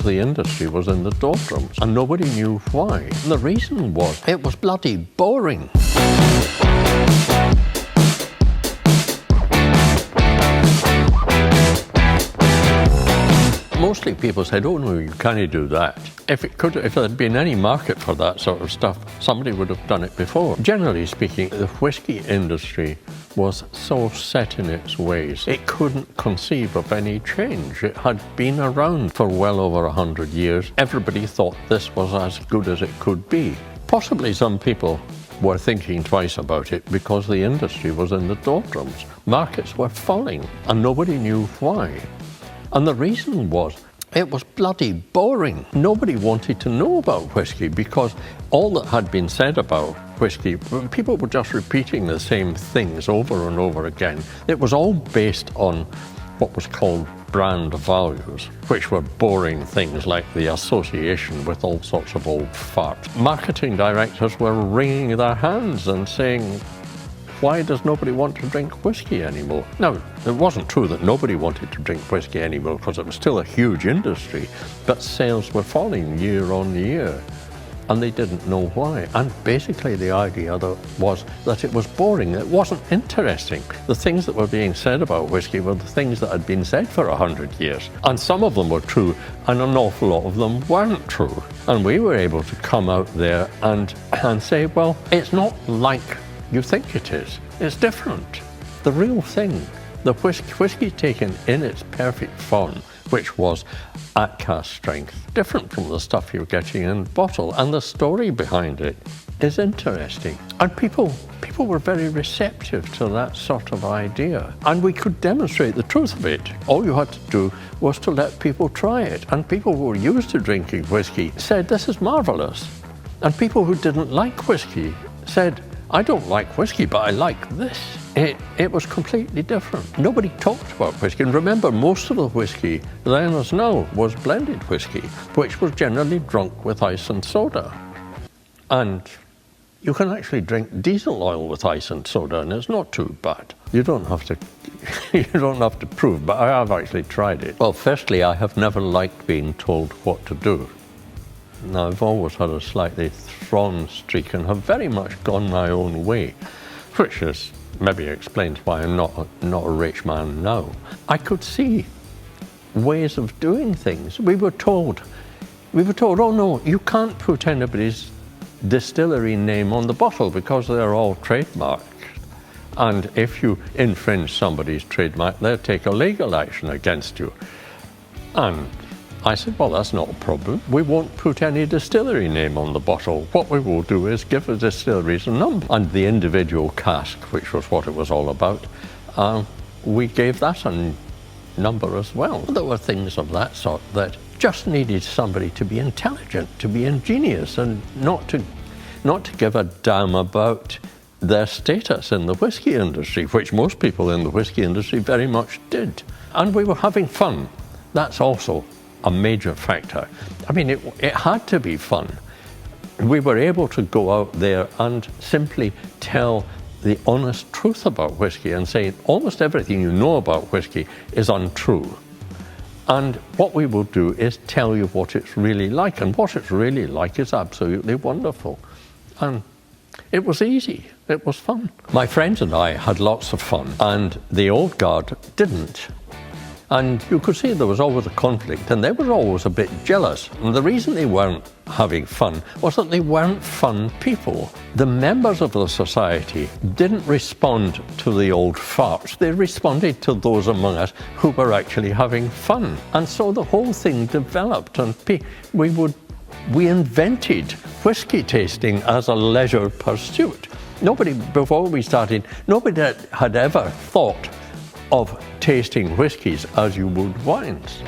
The industry was in the doldrums and nobody knew why. And the reason was it was bloody boring. Mostly people said, oh no, you can't do that. If there had been any market for that sort of stuff, somebody would have done it before. Generally speaking, the whiskey industry was so set in its ways, it couldn't conceive of any change. It had been around for well over 100 years. Everybody thought this was as good as it could be. Possibly some people were thinking twice about it because the industry was in the doldrums. Markets were falling and nobody knew why. And the reason was, it was bloody boring. Nobody wanted to know about whiskey because all that had been said about whiskey, people were just repeating the same things over and over again. It was all based on what was called brand values, which were boring things like the association with all sorts of old farts. Marketing directors were wringing their hands and saying, why does nobody want to drink whiskey anymore? Now, it wasn't true that nobody wanted to drink whiskey anymore because it was still a huge industry, but sales were falling year on year and they didn't know why. And basically the idea was that it was boring, it wasn't interesting. The things that were being said about whiskey were the things that had been said for 100 years. And some of them were true and an awful lot of them weren't true. And we were able to come out there and say, well, it's not like you think it is. It's different. The real thing, the whiskey taken in its perfect form, which was at cask strength, different from the stuff you're getting in bottle, and the story behind it is interesting. And people were very receptive to that sort of idea. And we could demonstrate the truth of it. All you had to do was to let people try it. And people who were used to drinking whiskey said, this is marvelous. And people who didn't like whiskey said, I don't like whiskey, but I like this. It was completely different. Nobody talked about whiskey. And remember, most of the whiskey then as now was blended whiskey, which was generally drunk with ice and soda. And you can actually drink diesel oil with ice and soda, and it's not too bad. You don't have to prove, but I have actually tried it. Well, firstly, I have never liked being told what to do. Now, I've always had a slightly thrawn streak and have very much gone my own way, which is maybe explains why I'm not a rich man now. I could see ways of doing things. We were told, oh no, you can't put anybody's distillery name on the bottle because they're all trademarked. And if you infringe somebody's trademark, they'll take a legal action against you. And I said, well, that's not a problem. We won't put any distillery name on the bottle. What we will do is give the distilleries a number. And the individual cask, which was what it was all about, we gave that a number as well. There were things of that sort that just needed somebody to be intelligent, to be ingenious, and not to give a damn about their status in the whiskey industry, which most people in the whiskey industry very much did. And we were having fun. That's also a major factor. I mean, it had to be fun. We were able to go out there and simply tell the honest truth about whiskey and say almost everything you know about whiskey is untrue. And what we will do is tell you what it's really like, and what it's really like is absolutely wonderful. And it was easy, it was fun. My friends and I had lots of fun, and the old guard didn't. And you could see there was always a conflict, and they were always a bit jealous. And the reason they weren't having fun was that they weren't fun people. The members of the society didn't respond to the old farts. They responded to those among us who were actually having fun. And so the whole thing developed, and we invented whiskey tasting as a leisure pursuit. Before we started, nobody had ever thought of tasting whiskies as you would wines.